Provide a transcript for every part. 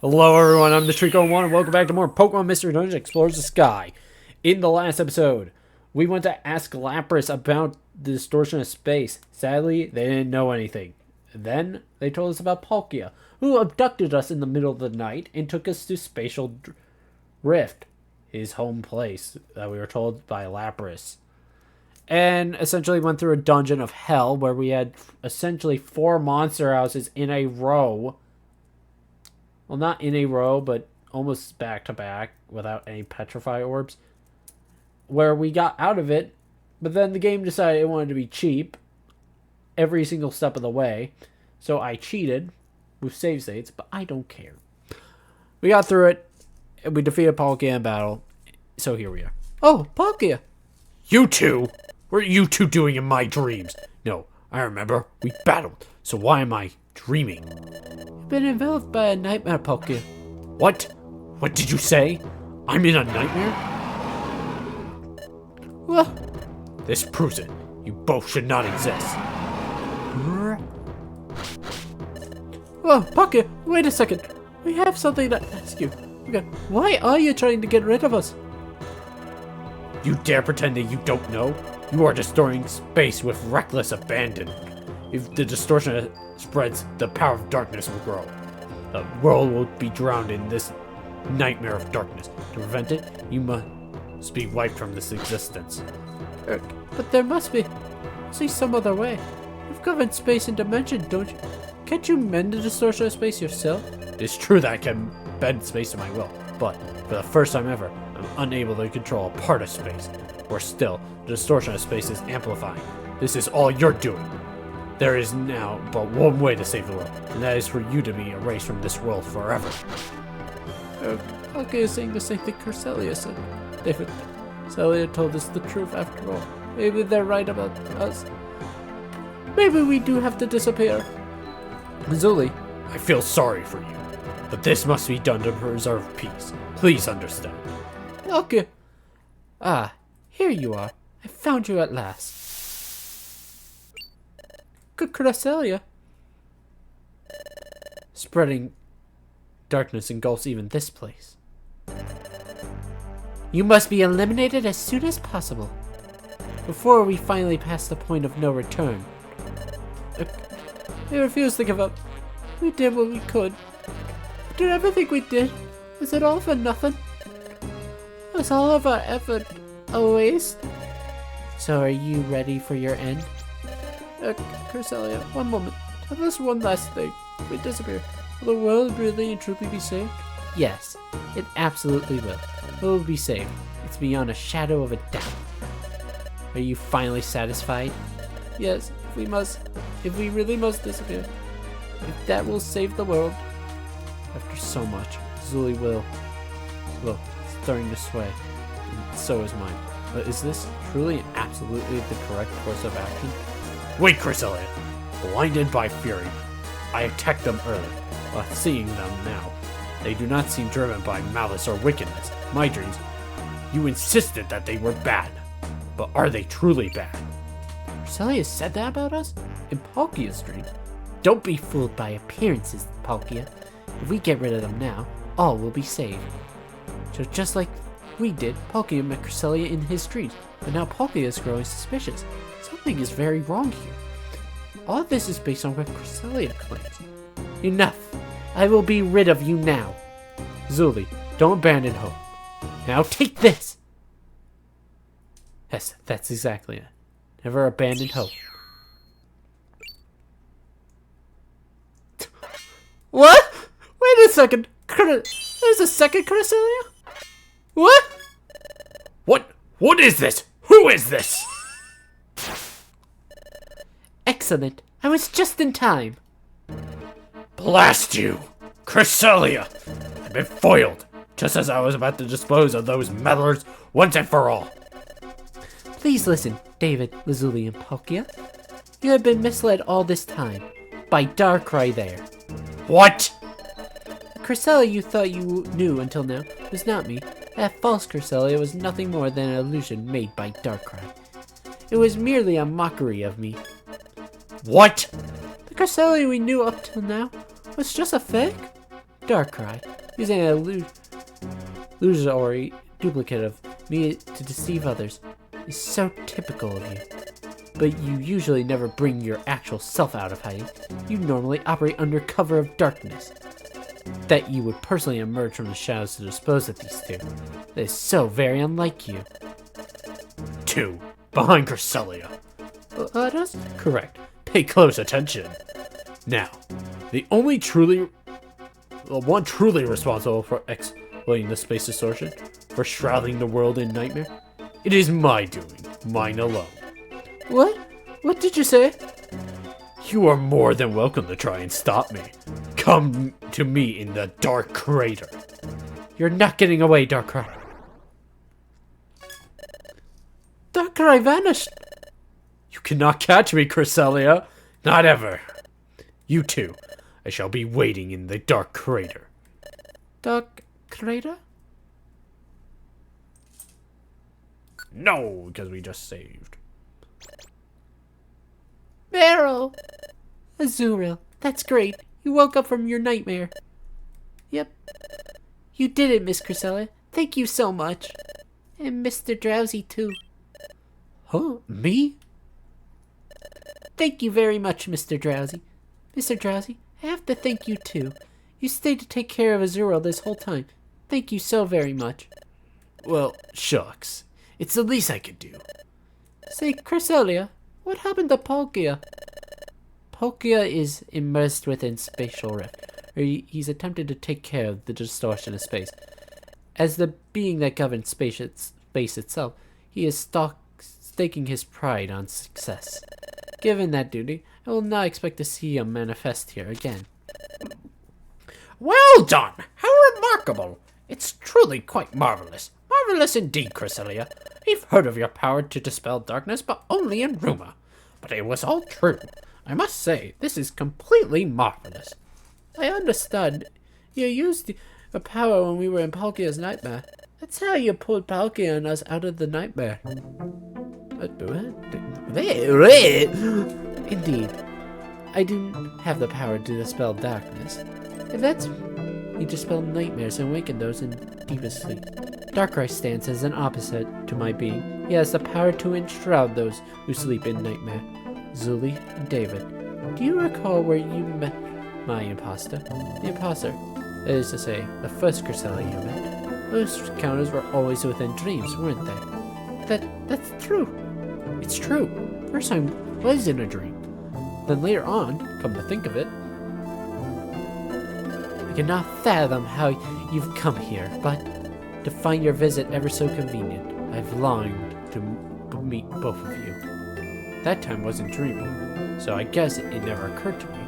Hello everyone, I'm the Trico1 and welcome back to more Pokemon Mystery Dungeon Explores the Sky. In the last episode, we went to ask Lapras about the distortion of space. Sadly, they didn't know anything. Then, they told us about Palkia, who abducted us in the middle of the night and took us to Spatial Rift, his home place, that we were told by Lapras. And essentially went through a dungeon of hell where we had essentially 4 monster houses in a row. Well, not in a row, but almost back to back without any petrify orbs. Where we got out of it, but then the game decided it wanted to be cheap every single step of the way. So I cheated with save states, but I don't care. We got through it, and we defeated Palkia in battle. So here we are. Oh, Palkia! You two? What are you two doing in my dreams? No, I remember. We battled. So why am I dreaming? You've been enveloped by a nightmare, Palkia. What? What did you say? I'm in a nightmare? Well, this proves it. You both should not exist. Whoa, Palkia, wait a second. We have something to ask you. Okay, why are you trying to get rid of us? You dare pretend that you don't know? You are destroying space with reckless abandon. If the distortion spreads, the power of darkness will grow. The world will be drowned in this nightmare of darkness. To prevent it, you must be wiped from this existence. But there must be. See some other way. You've governed space and dimension, don't you? Can't you mend the distortion of space yourself? It's true that I can bend space to my will, but for the first time ever, I'm unable to control a part of space. Worse still, the distortion of space is amplifying. This is all you're doing. There is now but one way to save the world, and that is for you to be erased from this world forever. Palkia is saying the same thing Cresselia said. David, Celia told us the truth after all. Maybe they're right about us. Maybe we do have to disappear. Zuli, I feel sorry for you, but this must be done to preserve peace. Please understand. Palkia. Ah, here you are. I found you at last. Good Cresselia. Spreading darkness engulfs even this place. You must be eliminated as soon as possible, before we finally pass the point of no return. I refuse to give up. We did what we could. But did everything we did? Was it all for nothing? Was all of our effort a waste? So are you ready for your end? Cresselia, one moment. Tell us one last thing. If we disappear, will the world really and truly be saved? Yes, it absolutely will. It will be saved. It's beyond a shadow of a doubt. Are you finally satisfied? Yes, if we really must disappear. If that will save the world. After so much, Zuli will, starting to sway. And so is mine. But is this truly and absolutely the correct course of action? Wait, Cresselia! Blinded by fury, I attacked them early, but seeing them now, they do not seem driven by malice or wickedness. My dreams, you insisted that they were bad, but are they truly bad? Cresselia said that about us? In Palkia's dream? Don't be fooled by appearances, Palkia. If we get rid of them now, all will be saved. So just like we did, Palkia met Cresselia in his dreams, but now Palkia is growing suspicious. Something is very wrong here. All of this is based on what Cresselia claims. Enough! I will be rid of you now. Zuli, don't abandon hope. Now take this! Yes, that's exactly it. Never abandon hope. What? Wait a second. There's a second Cresselia? What? What is this? Who is this? Excellent. I was just in time. Blast you! Cresselia! I've been foiled, just as I was about to dispose of those meddlers once and for all. Please listen, David, Lazuli, and Palkia. You have been misled all this time. By Darkrai there. What? The Cresselia you thought you knew until now was not me. That false Cresselia was nothing more than an illusion made by Darkrai. It was merely a mockery of me. What? The Cresselia we knew up till now was just a fake? Darkrai, using an illusory duplicate of me to deceive others, is so typical of you. But you usually never bring your actual self out of hiding. You normally operate under cover of darkness. That you would personally emerge from the shadows to dispose of these two. That is so very unlike you. 2. Behind Cresselia. Others? Correct. Pay close attention. Now, the one truly responsible for exploiting the space distortion, for shrouding the world in nightmare, it is my doing, mine alone. What? What did you say? You are more than welcome to try and stop me. Come to me in the Dark Crater. You're not getting away, Darkrai. Darkrai vanished. You cannot catch me, Cresselia. Not ever. You too. I shall be waiting in the Dark Crater. Dark Crater? No, because we just saved. Meryl! Azuriel, that's great. You woke up from your nightmare. Yep. You did it, Miss Cresselia. Thank you so much. And Mr. Drowsy, too. Huh? Me? Thank you very much, Mr. Drowsy. Mr. Drowsy, I have to thank you, too. You stayed to take care of Azuriel this whole time. Thank you so very much. Well, shucks. It's the least I could do. Say, Cresselia, what happened to Palkia? Palkia is immersed within spatial rift, where he's attempted to take care of the distortion of space. As the being that governs space itself, he is staking his pride on success. Given that duty, I will not expect to see him manifest here again. Well done! How remarkable! It's truly quite marvelous. Marvelous indeed, Cresselia. We've heard of your power to dispel darkness, but only in rumor. But it was all true. I must say, this is completely marvelous. I understand. You used the power when we were in Palkia's nightmare. That's how you pulled Palkia and us out of the nightmare. Indeed. I do have the power to dispel darkness. If that's you dispel nightmares and awaken those in deepest sleep. Darkrai stands as an opposite to my being. He has the power to enshroud those who sleep in nightmare. Zuli and David, do you recall where you met my imposter? The imposter, that is to say, the first Cresselia you met. Those encounters were always within dreams, weren't they? That's true. It's true. First time was in a dream. Then later on, come to think of it, I cannot fathom how you've come here, but to find your visit ever so convenient. I've longed to meet both of you. That time wasn't dreaming, so I guess it never occurred to me.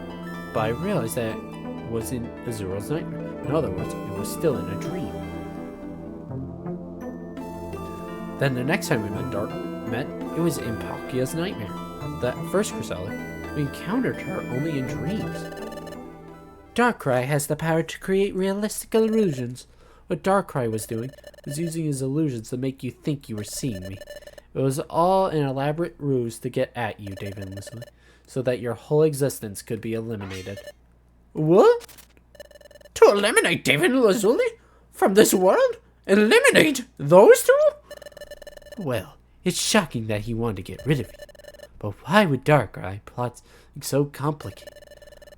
But I realized that it was in Azuriel's nightmare. In other words, it was still in a dream. Then the next time we met, it was in Palkia's nightmare. That first Cresselia, we encountered her only in dreams. Darkrai has the power to create realistic illusions. What Darkrai was doing was using his illusions to make you think you were seeing me. It was all an elaborate ruse to get at you, David and Leslie, so that your whole existence could be eliminated. What? To eliminate David and Lazuli? From this world? Eliminate those two? Well, it's shocking that he wanted to get rid of you. But why would Darkrai plot so complicated?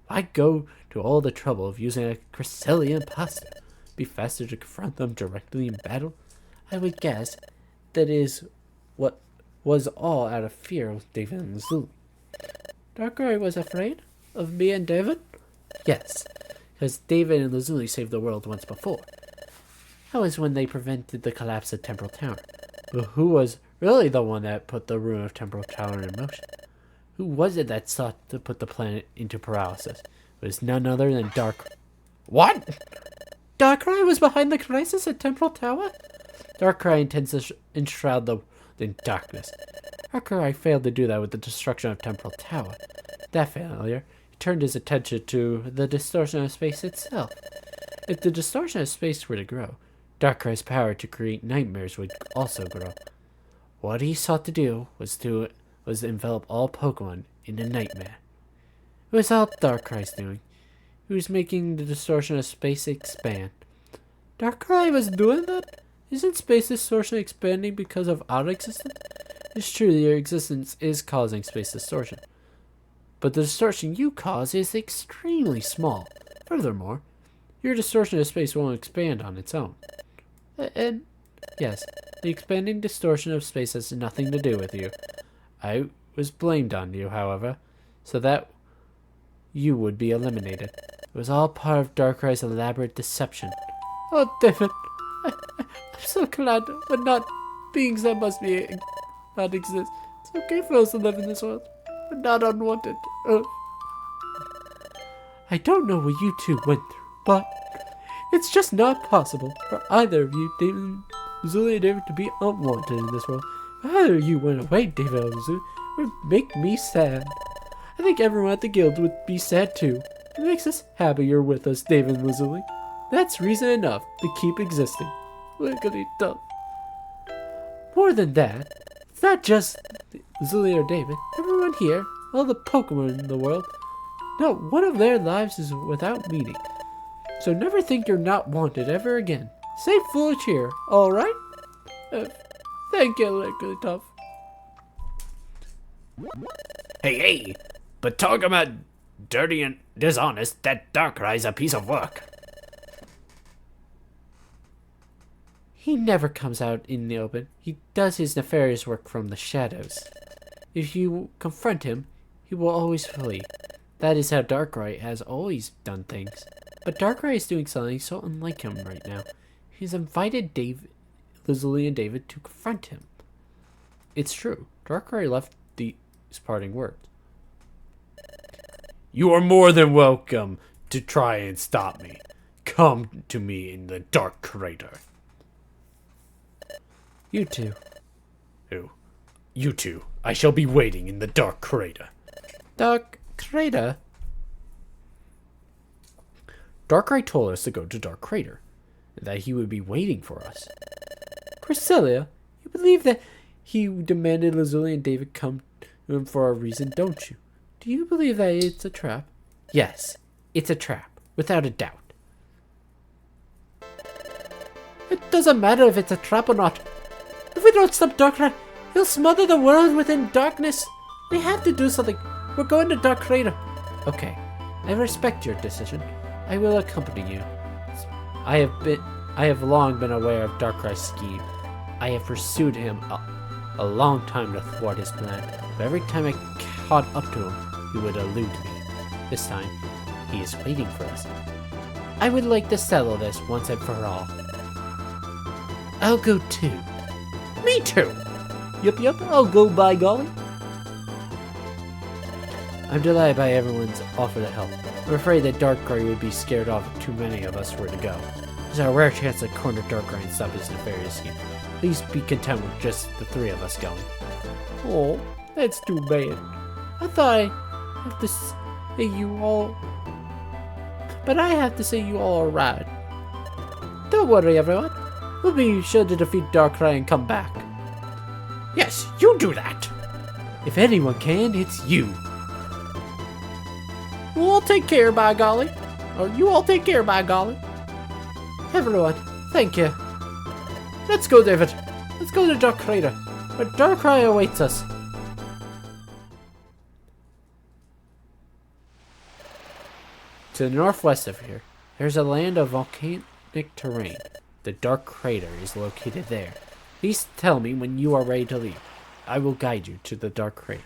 Why go to all the trouble of using a Cresselia imposter? Be faster to confront them directly in battle? I would guess that is what was all out of fear of David and Lazuli. Darkrai was afraid of me and David? Yes, because David and Lazuli saved the world once before. That was when they prevented the collapse of Temporal Tower. But who was really the one that put the ruin of Temporal Tower in motion? Who was it that sought to put the planet into paralysis? It was none other than What? Darkrai was behind the crisis at Temporal Tower? Darkrai intends to enshroud the world in darkness. Darkrai failed to do that with the destruction of Temporal Tower. That failure, he turned his attention to the distortion of space itself. If the distortion of space were to grow, Darkrai's power to create nightmares would also grow. What he sought to do was envelop all Pokemon in a nightmare. It was all Darkrai's doing. He was making the distortion of space expand. Darkrai was doing that? Isn't space distortion expanding because of our existence? It's true that your existence is causing space distortion. But the distortion you cause is extremely small. Furthermore, your distortion of space won't expand on its own. And yes, the expanding distortion of space has nothing to do with you. I was blamed on you, however, so that you would be eliminated. It was all part of Darkrai's elaborate deception. Oh, David, I'm so glad we're not beings that must be not exist. It's okay for us to live in this world. We're not unwanted. I don't know what you two went through, but it's just not possible for either of you, David, Zuli, and David, to be unwanted in this world. If either of you went away, David and Zuli, it would make me sad. I think everyone at the guild would be sad too. It makes us happy you're with us, David and Lazuli. That's reason enough to keep existing. Wiggly dump. More than that, it's not just Lazuli or David. Everyone here, all the Pokemon in the world, not one of their lives is without meaning. So never think you're not wanted ever again. Stay foolish here, alright? Thank you, Wiggly Tough. Hey, but talk about dirty and dishonest, that Darkrai's a piece of work. He never comes out in the open. He does his nefarious work from the shadows. If you confront him, he will always flee. That is how Darkrai has always done things. But Darkrai is doing something so unlike him right now. He's invited Lazuli and David to confront him. It's true. Darkrai left these parting words. You are more than welcome to try and stop me. Come to me in the Dark Crater. You two. Who? You two. I shall be waiting in the Dark Crater. Dark Crater? Darkrai told us to go to Dark Crater, and that he would be waiting for us. Cresselia, you believe that he demanded Lazuli and David come to him for a reason, don't you? Do you believe that it's a trap? Yes, it's a trap, without a doubt. It doesn't matter if it's a trap or not. If we don't stop Darkrai, he'll smother the world within darkness. We have to do something. We're going to Dark Crater. Okay, I respect your decision. I will accompany you. I have long been aware of Darkrai's scheme. I have pursued him a long time to thwart his plan. But every time I caught up to him, he would elude me. This time, he is waiting for us. I would like to settle this once and for all. I'll go too. Me too. Yup, I'll go by golly. I'm delighted by everyone's offer to help. I'm afraid that Darkrai would be scared off if too many of us were to go. There's a rare chance to corner Darkrai and stop his nefarious scheme. Please be content with just the three of us going. Oh, that's too bad. I thought I have to say you all... But I have to say you all are right. Don't worry, everyone. We'll be sure to defeat Darkrai and come back. Yes, you do that! If anyone can, it's you. We'll take care, by golly. Or you all take care, by golly. Everyone, thank you. Let's go, David. Let's go to Dark Crater, where Darkrai awaits us. To the northwest of here, there's a land of volcanic terrain. The Dark Crater is located there. Please tell me when you are ready to leave. I will guide you to the Dark Crater.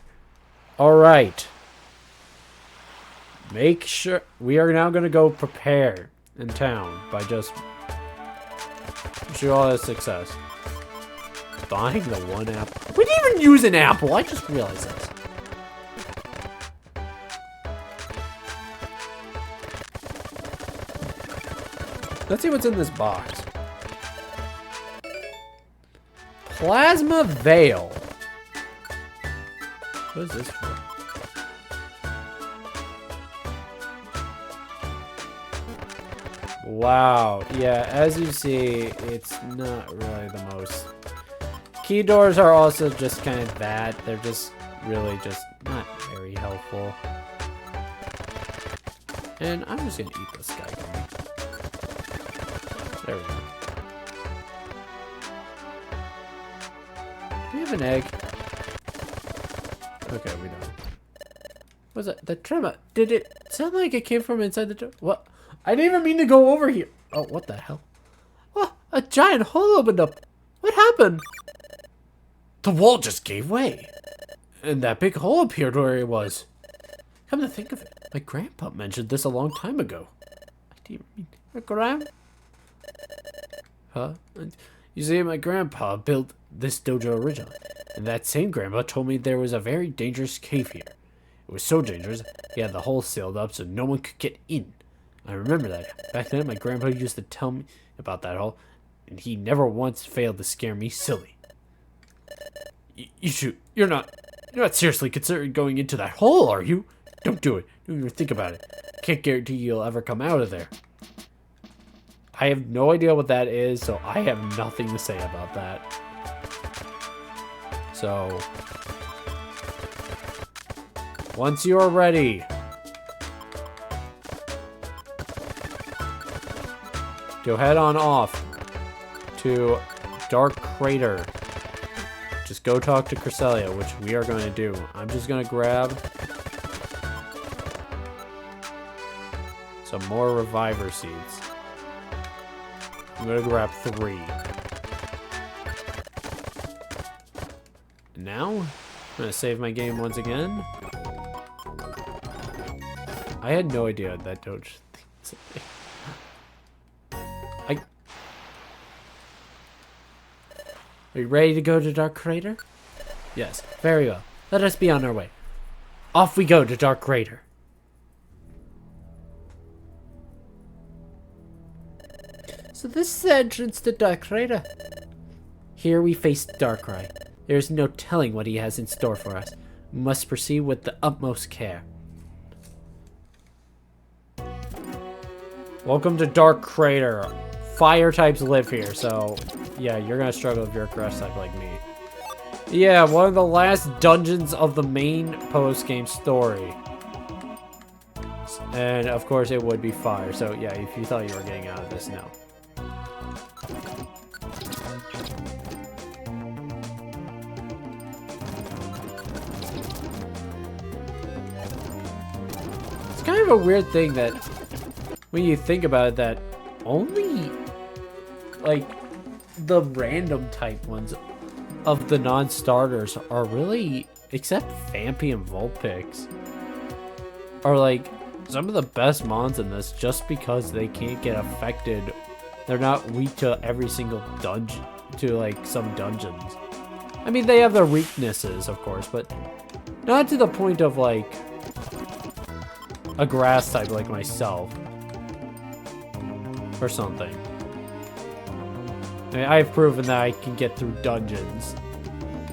Alright. Make sure... We are now going to go prepare in town by just... wish you all the success. Buying the one apple. We didn't even use an apple. I just realized this. Let's see what's in this box. Plasma Veil. What is this for? Wow. Yeah, as you see, it's not really the most... Key doors are also just kind of that. They're just really just not very helpful. And I'm just gonna eat this guy. There we go. Do we have an egg? Okay, we don't. What's that? The tremor. Did it sound like it came from inside the tremor? What? I didn't even mean to go over here. Oh, what the hell? Oh, a giant hole opened up. What happened? The wall just gave way. And that big hole appeared where it was. Come to think of it, my grandpa mentioned this a long time ago. Do you mean my grandpa? Huh? You see, my grandpa built this dojo originally. And that same grandpa told me there was a very dangerous cave here. It was so dangerous, he had the hole sealed up so no one could get in. I remember that. Back then, my grandpa used to tell me about that hole, and he never once failed to scare me silly. You're not seriously considering going into that hole, are you? Don't do it. Don't even think about it. Can't guarantee you'll ever come out of there. I have no idea what that is, so I have nothing to say about that. So, once you are ready, to head on off to Dark Crater. Just go talk to Cresselia, which we are going to do. I'm just going to grab some more Reviver Seeds. I'm going to grab 3. And now, I'm going to save my game once again. I had no idea that Doge thing. Are you ready to go to Dark Crater? Yes, very well. Let us be on our way. Off we go to Dark Crater. So this is the entrance to Dark Crater. Here we face Darkrai. There is no telling what he has in store for us. We must proceed with the utmost care. Welcome to Dark Crater. Fire types live here, so yeah, you're gonna struggle if you're a grass type like me. Yeah, one of the last dungeons of the main post-game story. And of course it would be fire, so yeah, if you thought you were getting out of this, no. It's kind of a weird thing that, when you think about it, that only, like, the random type ones of the non-starters are really, except Vampy and Vulpix, are like some of the best mons in this just because they can't get affected. They're not weak to every single dungeon, to like some dungeons. I mean, they have their weaknesses, of course, but not to the point of like a grass type like myself. Or something. I mean, I've proven that I can get through dungeons.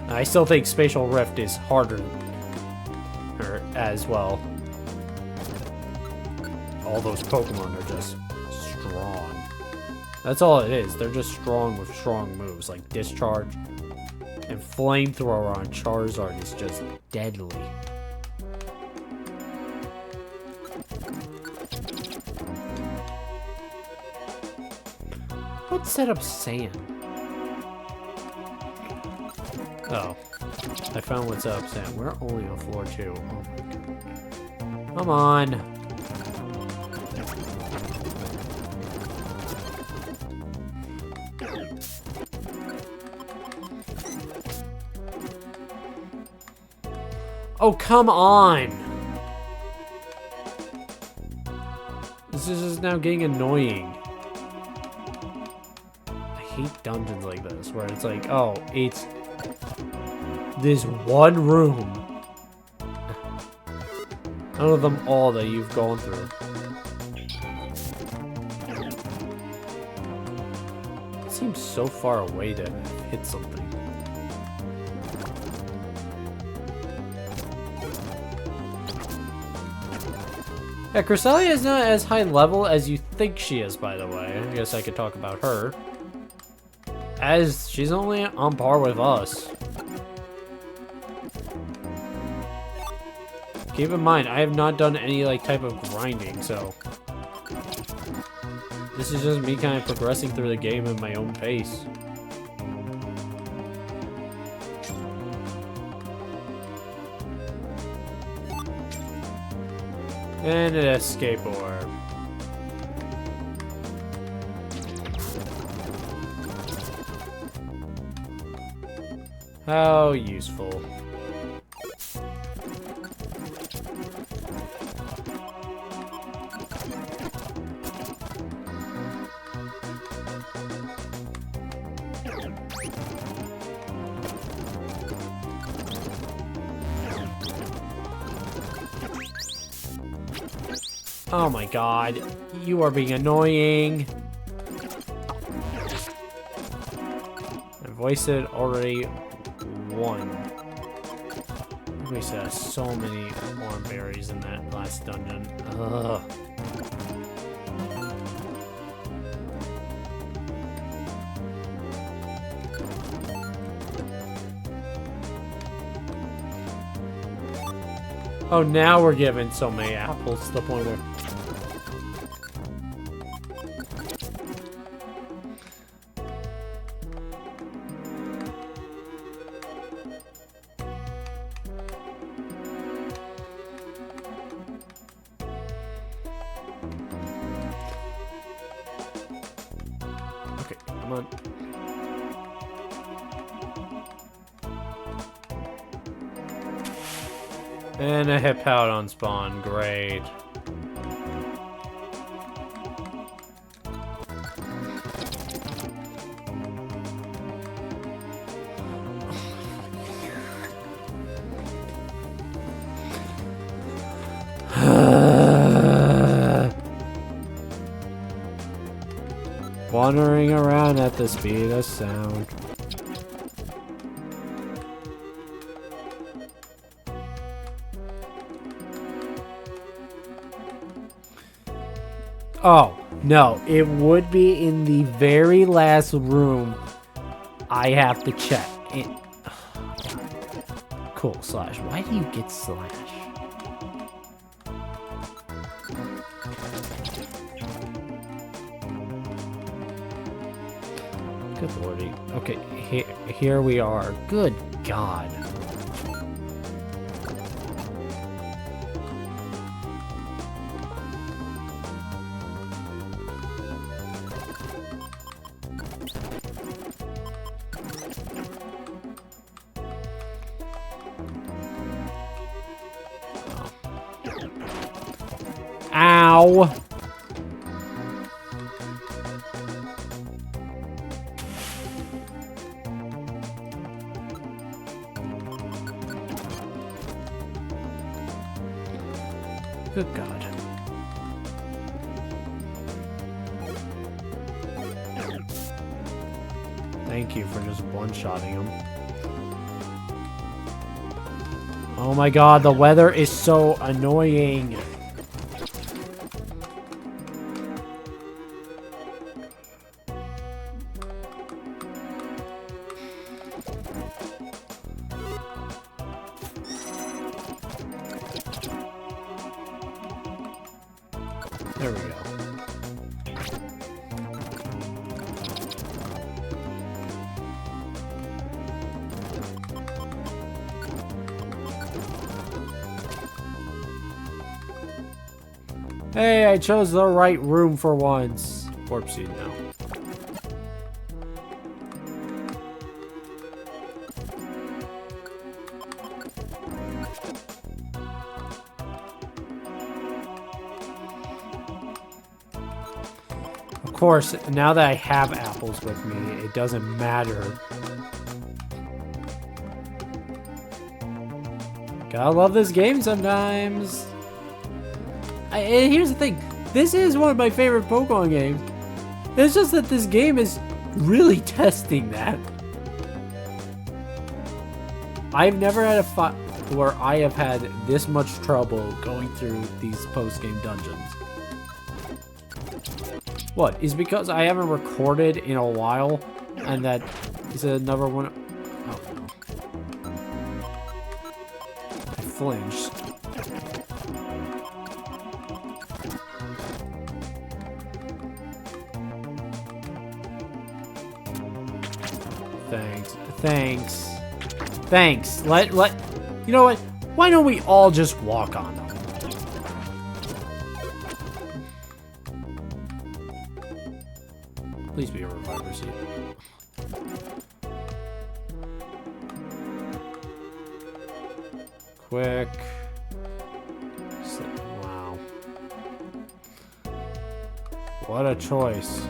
I still think Spatial Rift is harder as well. All those Pokemon are just strong. That's all it is. They're just strong with strong moves like Discharge. And Flamethrower on Charizard is just deadly. Let's set up sand. Oh. I found what's up sand. We're only on floor 2. Oh my god. Come on. Oh, come on. This is just now getting annoying. I hate dungeons like this, where it's like, oh, it's this one room. None of them all that you've gone through. It seems so far away to hit something. Yeah, Cresselia is not as high level as you think she is, by the way. I guess I could talk about her. As she's only on par with us. Keep in mind, I have not done any like type of grinding, so this is just me kind of progressing through the game at my own pace. And an escape orb. How useful. Oh my god, you are being annoying. My voice said already won. We said so many more berries in that last dungeon. Ugh. Oh, now we're giving so many apples to the point where... Okay, come on. And a Hippowdon spawn, great. Wandering around at the speed of sound. Oh, no, it would be in the very last room. I have to check. Cool, Slash. Why do you get Slash? Good lordy. Okay, here we are. Good God. Ow! Good God. Thank you for just one-shotting him. Oh my God, the weather is so annoying. There we go. Hey, I chose the right room for once. Warp seed now. Of course, now that I have apples with me, it doesn't matter. Gotta love this game sometimes. And here's the thing. This is one of my favorite Pokemon games. It's just that this game is really testing that. I've never had a fight where I have had this much trouble going through these post-game dungeons. What? Is because I haven't recorded in a while, and that is another one. Oh no. I flinched. Thanks. Let. You know what? Why don't we all just walk on them? Please be a reviver seat. Quick. Wow. What a choice.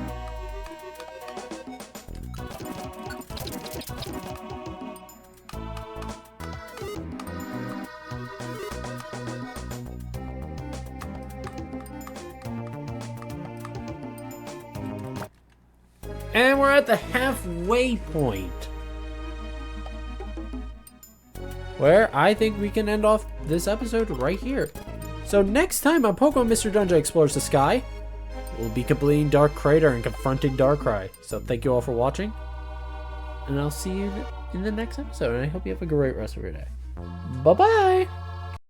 And we're at the halfway point, where I think we can end off this episode right here. So next time on Pokemon Mr. Dungeon Explores the Sky, we'll be completing Dark Crater and confronting Darkrai. So thank you all for watching, and I'll see you in the next episode, and I hope you have a great rest of your day. Bye-bye!